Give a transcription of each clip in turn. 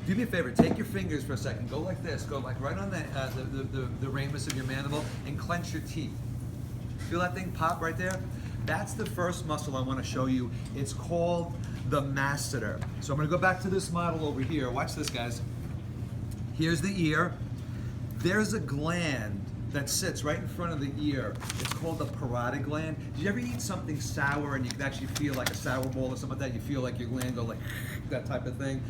Do me a favor, take your fingers for a second, go like this, go like right on the ramus of your mandible and clench your teeth. Feel that thing pop right there? That's the first muscle I want to show you. It's called the masseter. So I'm going to go back to this model over here. Watch this, guys. Here's the ear. There's a gland that sits right in front of the ear. It's called the parotid gland. Did you ever eat something sour and you can actually feel like a sour ball or something like that? You feel like your gland go like that type of thing.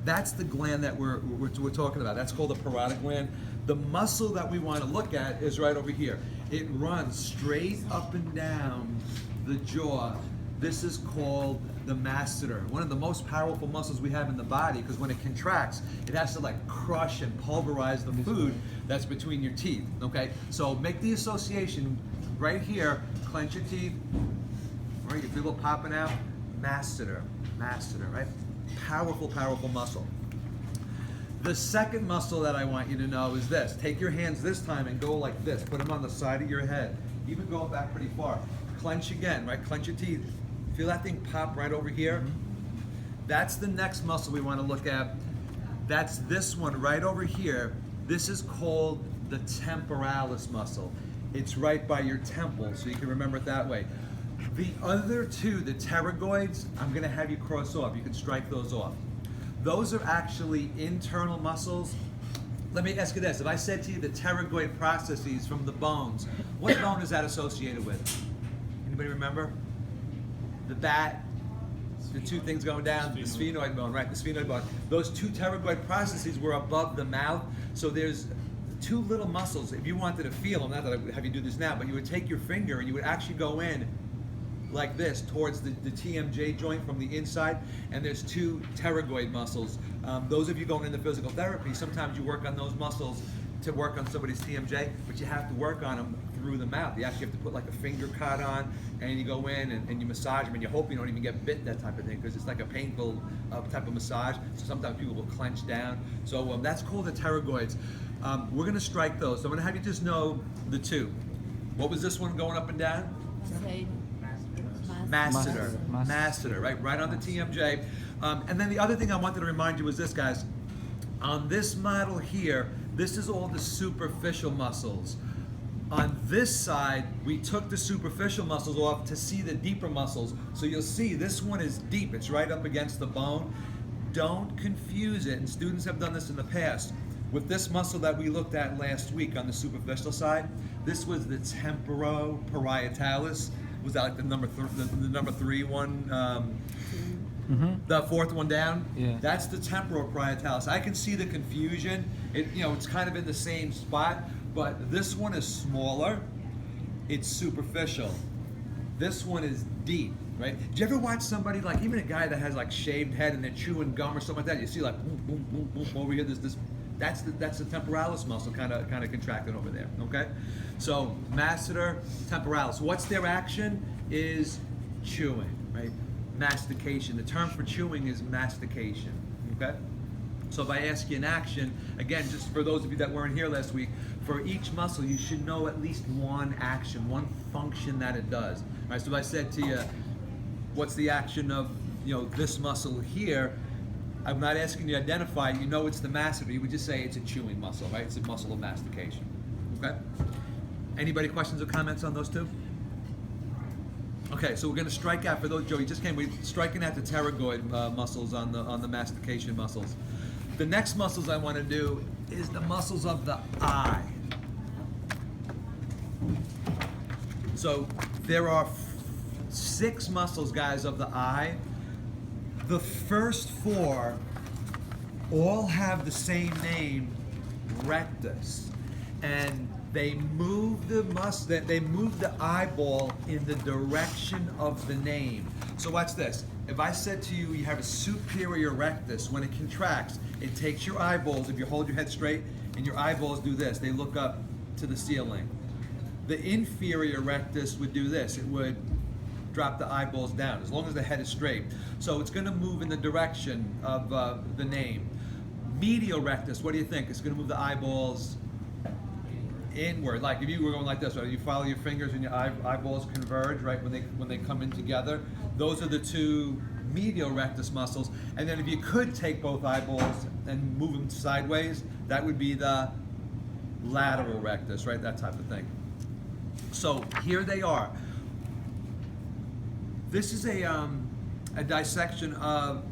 That's the gland that we're talking about. That's called the parotid gland. The muscle that we want to look at is right over here. It runs straight up and down the jaw. This is called the masseter, one of the most powerful muscles we have in the body, because when it contracts, it has to like crush and pulverize the food that's between your teeth, okay? So make the association right here, clench your teeth, all right, you feel it popping out, masseter, right? Powerful, powerful muscle. The second muscle that I want you to know is this. Take your hands this time and go like this, put them on the side of your head, even go back pretty far. Clench again, right, clench your teeth. Feel that thing pop right over here? That's the next muscle we want to look at. That's this one right over here. This is called the temporalis muscle. It's right by your temple, so you can remember it that way. The other two, the pterygoids, I'm going to have you cross off. You can strike those off. Those are actually internal muscles. Let me ask you this. If I said to you the pterygoid processes from the bones, what bone is that associated with? Anybody remember? The bat, the two things going down, the sphenoid bone, right? The sphenoid bone. Those two pterygoid processes were above the mouth. So there's two little muscles. If you wanted to feel them, not that I would have you do this now, but you would take your finger and you would actually go in like this towards the TMJ joint from the inside, and there's two pterygoid muscles. Those of you going into physical therapy, sometimes you work on those muscles to work on somebody's TMJ, but you have to work on them through the mouth. You actually have to put like a finger cut on, and you go in and you massage them, and you hope you don't even get bit, that type of thing, because it's like a painful type of massage. So sometimes people will clench down. So that's called the pterygoids. We're gonna strike those. So I'm gonna have you just know the two. What was this one going up and down? Masseter, right on the TMJ. And then the other thing I wanted to remind you was this, guys. On this model here, this is all the superficial muscles. On this side, we took the superficial muscles off to see the deeper muscles. So you'll see this one is deep. It's right up against the bone. Don't confuse it, and students have done this in the past, with this muscle that we looked at last week on the superficial side. This was the temporoparietalis. Was that like the number three one? The fourth one down? Yeah. That's the temporoparietalis. I can see the confusion. It's kind of in the same spot, but this one is smaller. It's superficial. This one is deep, right? Did you ever watch somebody, like even a guy that has like shaved head and they're chewing gum or something like that? You see like boom, boom, boom, boom over here. That's the temporalis muscle kind of contracted over there. Okay, so masseter, temporalis. What's their action? Is chewing, right? Mastication. The term for chewing is mastication. Okay. So if I ask you an action, again, just for those of you that weren't here last week, for each muscle you should know at least one action, one function that it does. Right. So if I said to you, what's the action of this muscle here? I'm not asking you to identify it. You know it's the masseter. You would just say it's a chewing muscle, right? It's a muscle of mastication. Okay? Anybody questions or comments on those two? Okay, so we're going to strike out, for those, Joe, you just came, we're striking out the pterygoid muscles on the mastication muscles. The next muscles I want to do is the muscles of the eye. So there are 6 muscles, guys, of the eye. The first 4 all have the same name, rectus, and they move the eyeball in the direction of the name. So watch this. If I said to you, you have a superior rectus, when it contracts, it takes your eyeballs, if you hold your head straight, and your eyeballs do this, they look up to the ceiling. The inferior rectus would do this. It would drop the eyeballs down, as long as the head is straight. So it's going to move in the direction of the name. Medial rectus, what do you think? It's going to move the eyeballs inward. Like if you were going like this, right? You follow your fingers and your eyeballs converge, right? When they come in together. Those are the two medial rectus muscles. And then if you could take both eyeballs and move them sideways, that would be the lateral rectus, right? That type of thing. So here they are. This is a dissection of,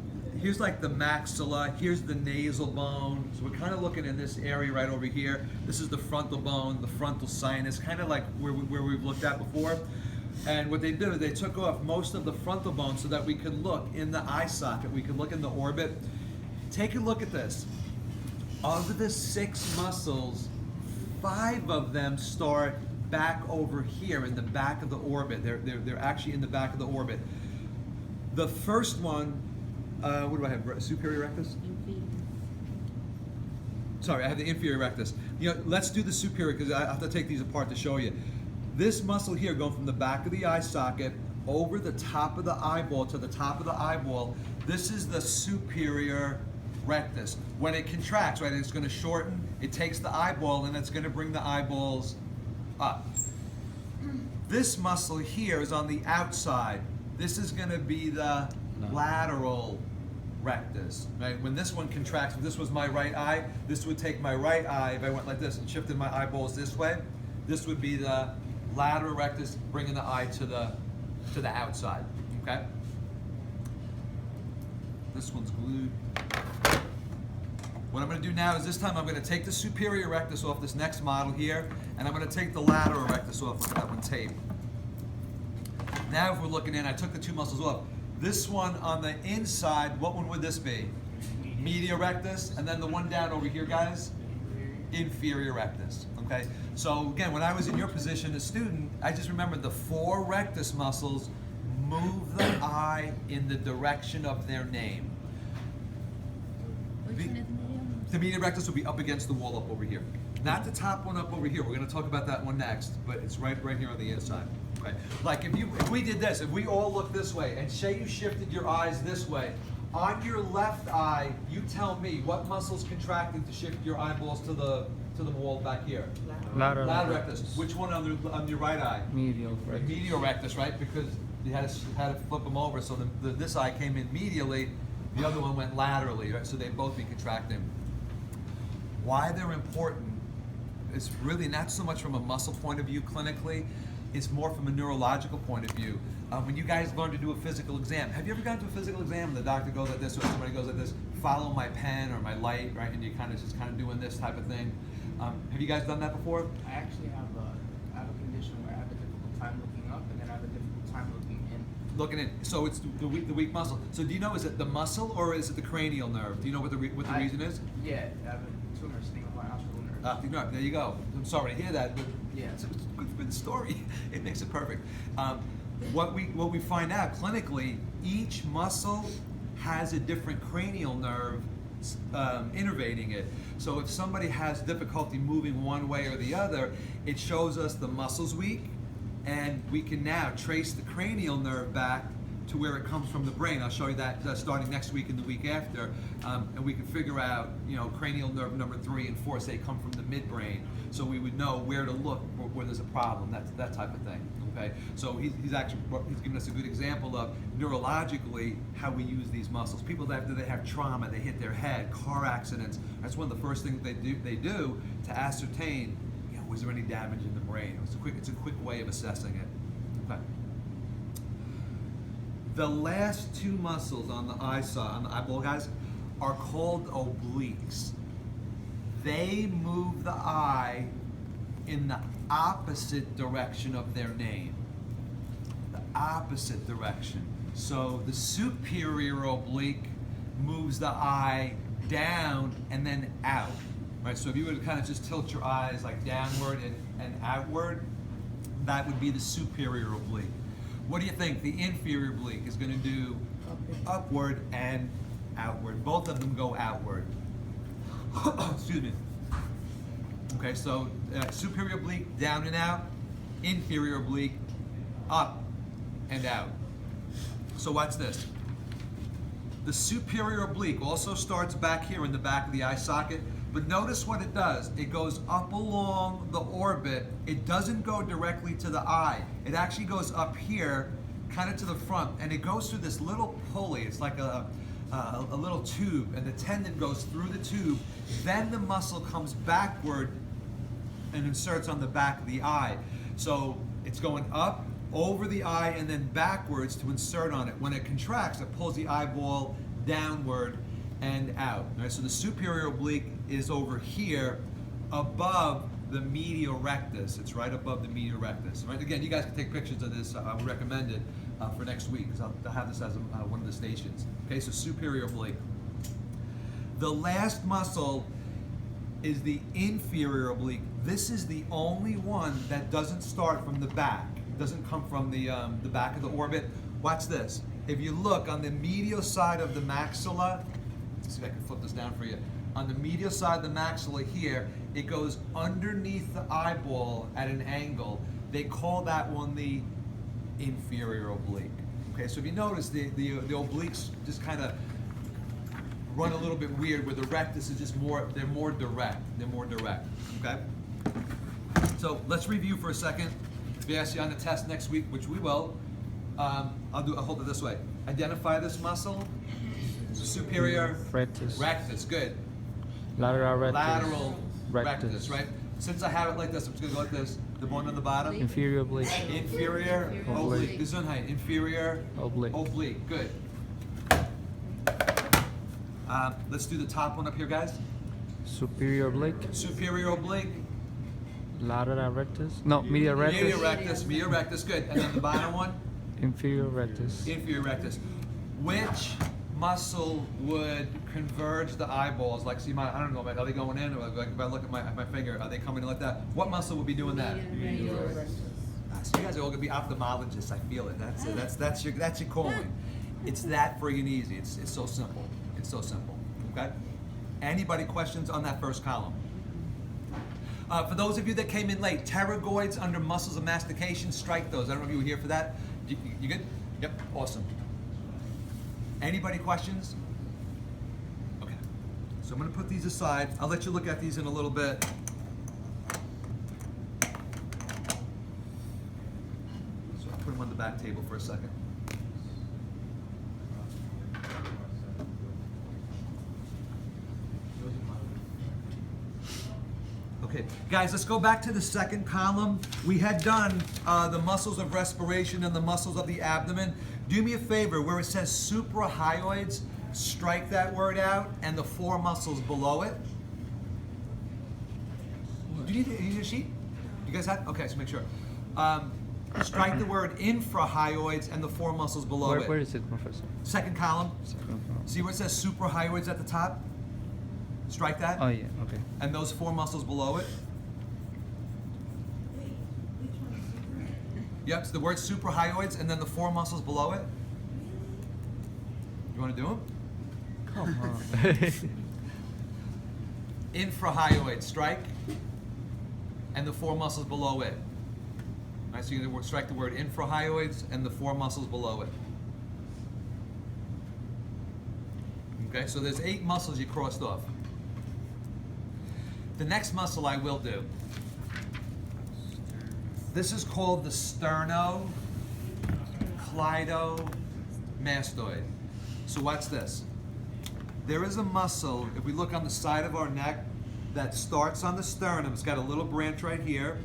here's like the maxilla, here's the nasal bone. So we're kind of looking in this area right over here. This is the frontal bone, the frontal sinus, kind of like where we've looked at before. And what they did is they took off most of the frontal bone so that we could look in the eye socket, we could look in the orbit. Take a look at this. Of the 6 muscles, 5 of them start back over here in the back of the orbit. They're actually in the back of the orbit. The first one, what do I have? Superior rectus? Inferior. Sorry, I have the inferior rectus. You know, let's do the superior because I have to take these apart to show you. This muscle here going from the back of the eye socket over the top of the eyeball to the top of the eyeball, this is the superior rectus. When it contracts, right, it's going to shorten, it takes the eyeball and it's going to bring the eyeballs up. This muscle here is on the outside. This is going to be the lateral rectus, right? When this one contracts, if this was my right eye, this would take my right eye, if I went like this and shifted my eyeballs this way, this would be the lateral rectus, bringing the eye to the outside, okay? This one's glued. What I'm going to do now is this time I'm going to take the superior rectus off this next model here, and I'm going to take the lateral rectus off with that one tape. Now if we're looking in, I took the 2 muscles off. This one on the inside, what one would this be? Medial rectus, and then the one down over here, guys? Inferior rectus, okay? So again, when I was in your position as a student, I just remembered the 4 rectus muscles move the eye in the direction of their name. Which one is medial? The medial rectus will be up against the wall up over here. Not the top one up over here. We're going to talk about that one next, but it's right here on the inside. Okay. Like if we did this, if we all looked this way, and say you shifted your eyes this way, on your left eye, you tell me what muscles contracted to shift your eyeballs to the wall back here. Lateral rectus. Which one on your right eye? medial rectus. Medial rectus, right? Because you had to flip them over, so this eye came in medially, the other one went laterally, right? So they both be contracting. Why they're important is really not so much from a muscle point of view clinically, it's more from a neurological point of view. When you guys learn to do a physical exam, have you ever gone to a physical exam and the doctor goes like this or somebody goes like this, follow my pen or my light, right? And you just kind of doing this type of thing. Have you guys done that before? I actually have a condition where I have a difficult time looking up, and then I have a difficult time looking in. Looking in. So it's the weak muscle. So do you know, is it the muscle or is it the cranial nerve? Do you know what the reason is? Yeah, I have a tumor sitting on my optical nerve. There you go. I'm sorry to hear that, but Yeah. it's a good story. It makes it perfect. What we find out clinically, each muscle has a different cranial nerve innervating it. So if somebody has difficulty moving one way or the other, it shows us the muscle's weak, and we can now trace the cranial nerve back to where it comes from the brain. I'll show you that starting next week and the week after, and we can figure out, cranial nerve number 3 and 4 say come from the midbrain, so we would know where to look where there's a problem, that type of thing. Okay, so he's giving us a good example of neurologically how we use these muscles. People that they have trauma, they hit their head, car accidents. That's one of the first things they do to ascertain, was there any damage in the brain? It's a quick way of assessing it. Okay. The last 2 muscles on the eyeball, guys, are called obliques. They move the eye in the opposite direction of their name. The opposite direction. So the superior oblique moves the eye down and then out. Right? So if you were to kind of just tilt your eyes like downward and outward, that would be the superior oblique. What do you think the inferior oblique is going to do? Upward and outward. Both of them go outward. Excuse me. Okay, so superior oblique down and out, inferior oblique up and out. So watch this. The superior oblique also starts back here in the back of the eye socket, but notice what it does. It goes up along the orbit. It doesn't go directly to the eye. It actually goes up here kind of to the front, and it goes through this little pulley. It's like a little tube, and the tendon goes through the tube. Then the muscle comes backward and inserts on the back of the eye. So it's going up over the eye and then backwards to insert on it. When it contracts, it pulls the eyeball downward and out. Right? So the superior oblique is over here above the medial rectus. It's right above the medial rectus. Right? Again, you guys can take pictures of this. I would recommend it for next week, because I'll have this as one of the stations. Okay, so superior oblique. The last muscle is the inferior oblique. This is the only one that doesn't start from the back. It doesn't come from the back of the orbit. Watch this. If you look on the medial side of the maxilla, let's see if I can flip this down for you. On the medial side of the maxilla here, it goes underneath the eyeball at an angle. They call that one the inferior oblique. Okay, so if you notice, the obliques just kind of run a little bit weird, where the rectus is just they're more direct. They're more direct, okay? So let's review for a second. If we ask you on the test next week, which we will, I'll hold it this way. Identify this muscle. Superior rectus, good. Lateral rectus. Lateral rectus, right? Since I have it like this, I'm just gonna go like this. The bone on the bottom. Inferior oblique. Inferior oblique. Oblique. Gesundheit. Inferior Oblique. oblique. Good. Let's do the top one up here, guys. Superior oblique. Superior oblique. Lateral rectus. No, medial rectus. Medial rectus. Medial rectus. Good. And then the bottom one. Inferior rectus. Inferior rectus. Which muscle would converge the eyeballs? Like, see, I don't know, are they going in? Or like, if I look at my finger, are they coming in like that? What muscle would be doing that? So you guys are all gonna be ophthalmologists. I feel it. That's your calling. It's that friggin' easy. It's so simple. It's so simple. Okay. Anybody questions on that first column? For those of you that came in late, pterygoids under muscles of mastication, strike those. I don't know if you were here for that. You good? Yep. Awesome. Anybody questions? Okay. So I'm going to put these aside. I'll let you look at these in a little bit. So I'll put them on the back table for a second. Okay, guys, let's go back to the second column. We had done the muscles of respiration and the muscles of the abdomen. Do me a favor, where it says suprahyoids, strike that word out, and the four muscles below it. Do you need a sheet? You guys have? Okay, so make sure. Strike the word infrahyoids and the four muscles below it. Where is it, Professor? Second column. Second column. See where it says suprahyoids at the top? Strike that. Oh yeah, okay. And those four muscles below it. Yep, it's the word suprahyoids and then the four muscles below it. You want to do them? Come on. Infrahyoid, strike, and the four muscles below it. All right, so you're going to strike the word infrahyoids and the four muscles below it. Okay, so there's 8 muscles you crossed off. The next muscle I will do. This is called the sternocleidomastoid. So watch this. There is a muscle, if we look on the side of our neck, that starts on the sternum. It's got a little branch right here.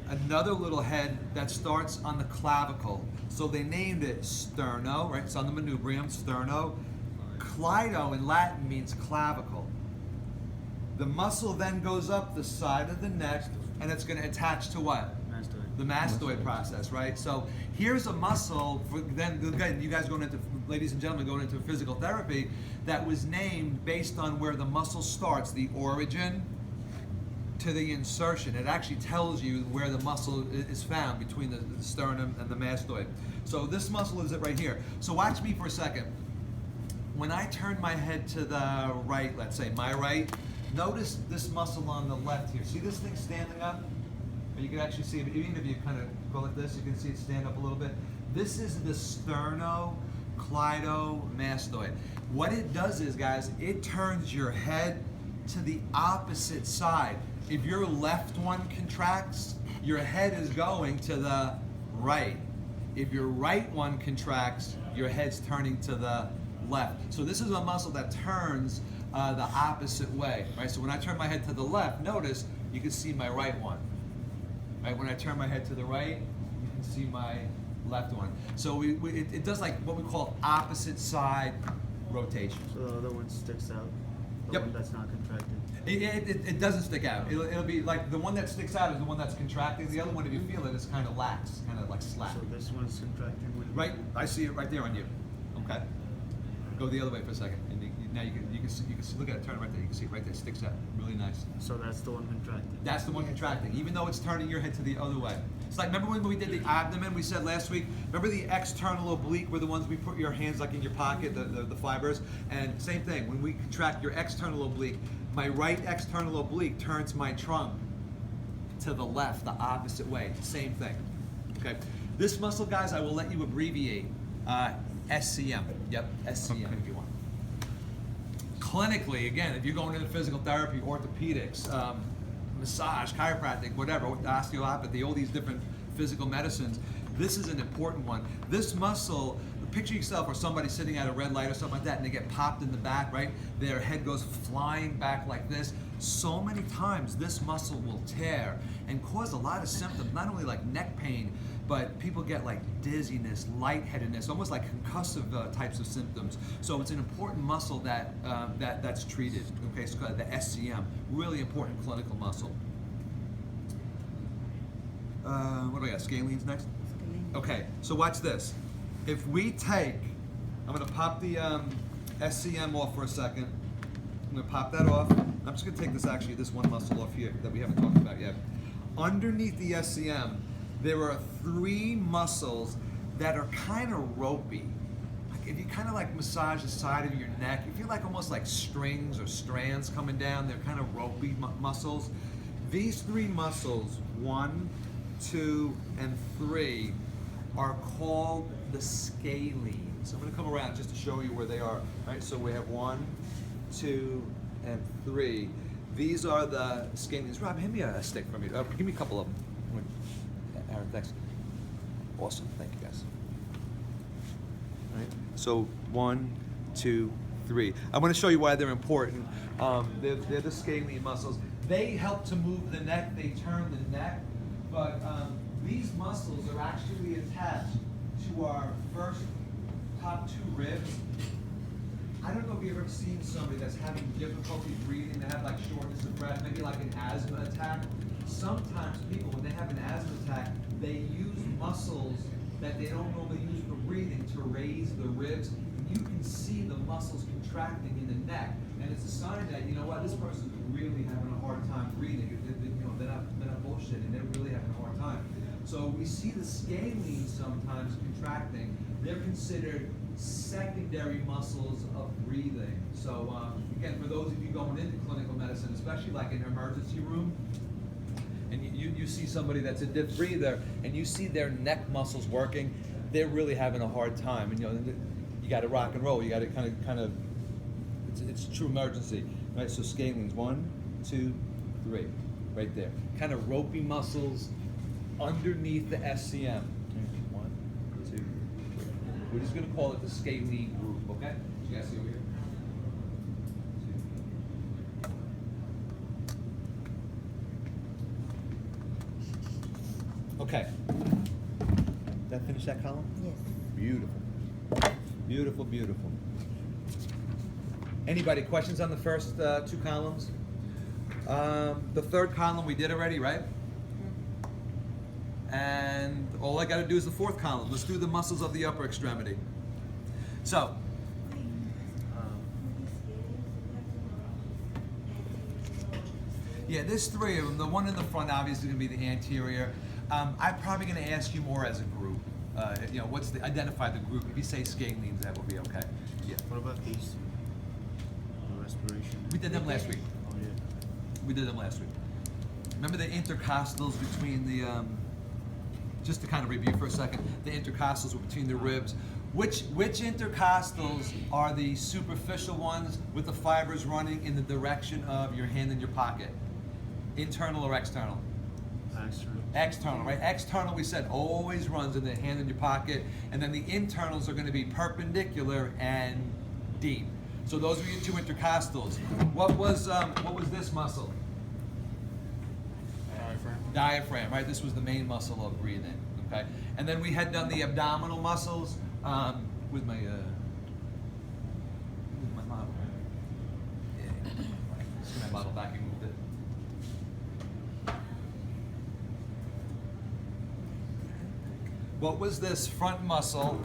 Another little head that starts on the clavicle. So they named it sterno, right? It's on the manubrium, sterno. Cleido in Latin means clavicle. The muscle then goes up the side of the neck, and it's going to attach to what? Mastoid. The mastoid process, right? So here's a muscle, for then again, you guys going into, ladies and gentlemen, going into physical therapy, that was named based on where the muscle starts, the origin to the insertion. It actually tells you where the muscle is found between the sternum and the mastoid. So this muscle is it right here. So watch me for a second. When I turn my head to the right, let's say my right, notice this muscle on the left here. See this thing standing up? Or you can actually see it, even if you kind of go like this, you can see it stand up a little bit. This is the sternocleidomastoid. What it does is, guys, it turns your head to the opposite side. If your left one contracts, your head is going to the right. If your right one contracts, your head's turning to the left. So this is a muscle that turns the opposite way, right? So when I turn my head to the left, notice you can see my right one. Right? When I turn my head to the right, you can see my left one. So it does like what we call opposite side rotation. So the other one sticks out. The Yep. one that's not contracted. It doesn't stick out. It'll be like the one that sticks out is the one that's contracting. The other one, if you feel it, is kind of lax, kind of like slack. So this one's contracting when Right, I see it right there on you. Okay. Go the other way for a second, and now you can see, look at it, turn it right there. You can see it right there, it sticks out, really nice. So that's the one contracting. That's the one contracting, even though it's turning your head to the other way. It's like, remember when we did the abdomen, we said last week, remember the external oblique were the ones we put your hands like in your pocket, the fibers? And same thing, when we contract your external oblique, my right external oblique turns my trunk to the left, the opposite way, same thing. Okay, this muscle, guys, I will let you abbreviate. SCM, yep, SCM if you want. Clinically, again, if you're going into physical therapy, orthopedics, massage, chiropractic, whatever, osteopathy, all these different physical medicines, this is an important one. This muscle, picture yourself or somebody sitting at a red light or something like that and they get popped in the back, right? Their head goes flying back like this. So many times this muscle will tear and cause a lot of symptoms, not only like neck pain, but people get like dizziness, lightheadedness, almost like concussive types of symptoms. So it's an important muscle that's treated. Okay, so the SCM, really important clinical muscle. What do I got? Scalenes next. Okay, so watch this. If we take, I'm going to pop the SCM off for a second. I'm going to pop that off. I'm just going to take this one muscle off here that we haven't talked about yet. Underneath the SCM, there are 3 muscles that are kind of ropey. Like if you kind of like massage the side of your neck, you feel like almost like strings or strands coming down. They're kind of ropey muscles. These 3 muscles, 1, 2, and 3, are called the scalenes. I'm going to come around just to show you where they are. Right, so we have 1, 2, and 3. These are the scalenes. Rob, hand me a stick from you. Give me a couple of them. Aaron, thanks. Awesome, thank you guys. All right. So 1, 2, 3. I want to show you why they're important. They're the scalene muscles. They help to move the neck. They turn the neck, but these muscles are actually attached to our first top 2 ribs. I don't know if you've ever seen somebody that's having difficulty breathing, they have like shortness of breath, maybe like an asthma attack. Sometimes people, when they have an asthma attack, they use muscles that they don't normally use for breathing to raise the ribs. You can see the muscles contracting in the neck, and it's a sign that, you know what, this person's really having a hard time breathing. They're not bullshitting, they're really having a hard time. So we see the scalenes sometimes contracting. They're considered secondary muscles of breathing. So again, for those of you going into clinical medicine, especially like in an emergency room, and you see somebody that's a deep breather, and you see their neck muscles working, they're really having a hard time. And you got to rock and roll. You got to kind of. It's a true emergency, right? So scalenes, 1, 2, 3, right there. Kind of ropey muscles underneath the SCM. 1, 2, 3. We're just going to call it the scalene group, okay? You guys see over here? Okay. That finish that column? Yes. Beautiful. Beautiful, beautiful. Anybody, questions on the first 2 columns? The 3rd column we did already, right? And all I got to do is the 4th column. Let's do the muscles of the upper extremity. So, yeah, there's 3 of them. The one in the front obviously going to be the anterior. I'm probably going to ask you more as a group. Identify the group. If you say scalenes, that will be okay. Yeah. What about these? The respiration. We did them last week. Oh yeah. We did them last week. Remember the intercostals between the, just to kind of review for a second, the intercostals were between the ribs. Which intercostals are the superficial ones with the fibers running in the direction of your hand in your pocket? Internal or external? External. External, right? External, we said, always runs in the hand in your pocket, and then the internals are going to be perpendicular and deep. So those are your two intercostals. What was this muscle? Diaphragm, right? This was the main muscle of breathing. Okay, and then we had done the abdominal muscles with my model. Yeah, let's get my model back and moved it. What was this front muscle?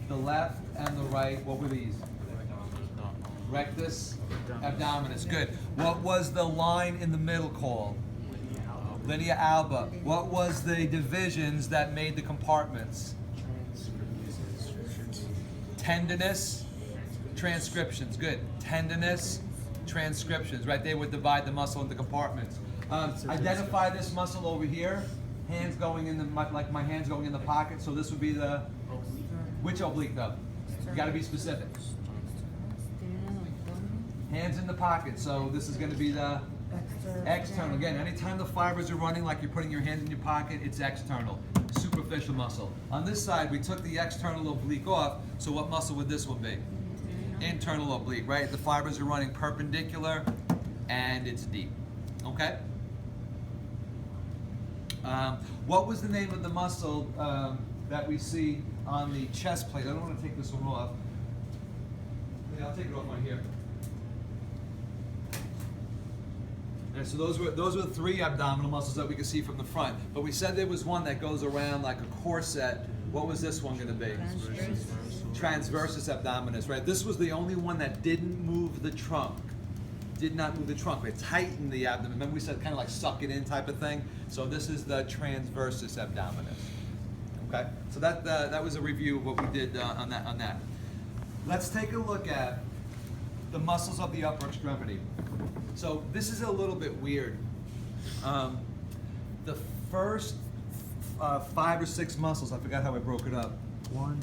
The left and the right. What were these? Rectus, abdominis. Good. What was the line in the middle called? Linea alba. What was the divisions that made the compartments? Tendinous, transcriptions. Good. Tendinous, transcriptions. Right. They would divide the muscle into compartments. Identify this muscle over here. Hands going in the like my hands going in the pocket. So this would be the which oblique though? You got to be specific. Hands in the pocket. So this is going to be the external. Again, anytime the fibers are running like you're putting your hands in your pocket, it's external. Superficial muscle. On this side, we took the external oblique off. So what muscle would this one be? Internal oblique, right? The fibers are running perpendicular and it's deep. Okay? What was the name of the muscle that we see on the chest plate? I don't want to take this one off. Yeah, I'll take it off right here. And so those were the three abdominal muscles that we could see from the front. But we said there was one that goes around like a corset. What was this one going to be? Transversus abdominis, right? This was the only one that didn't move the trunk. Did not move the trunk. It tightened the abdomen. Remember we said kind of like suck it in type of thing? So this is the transversus abdominis. Okay? So that was a review of what we did on that. Let's take a look at the muscles of the upper extremity. So this is a little bit weird. The first 5 or 6 muscles, I forgot how I broke it up. 1,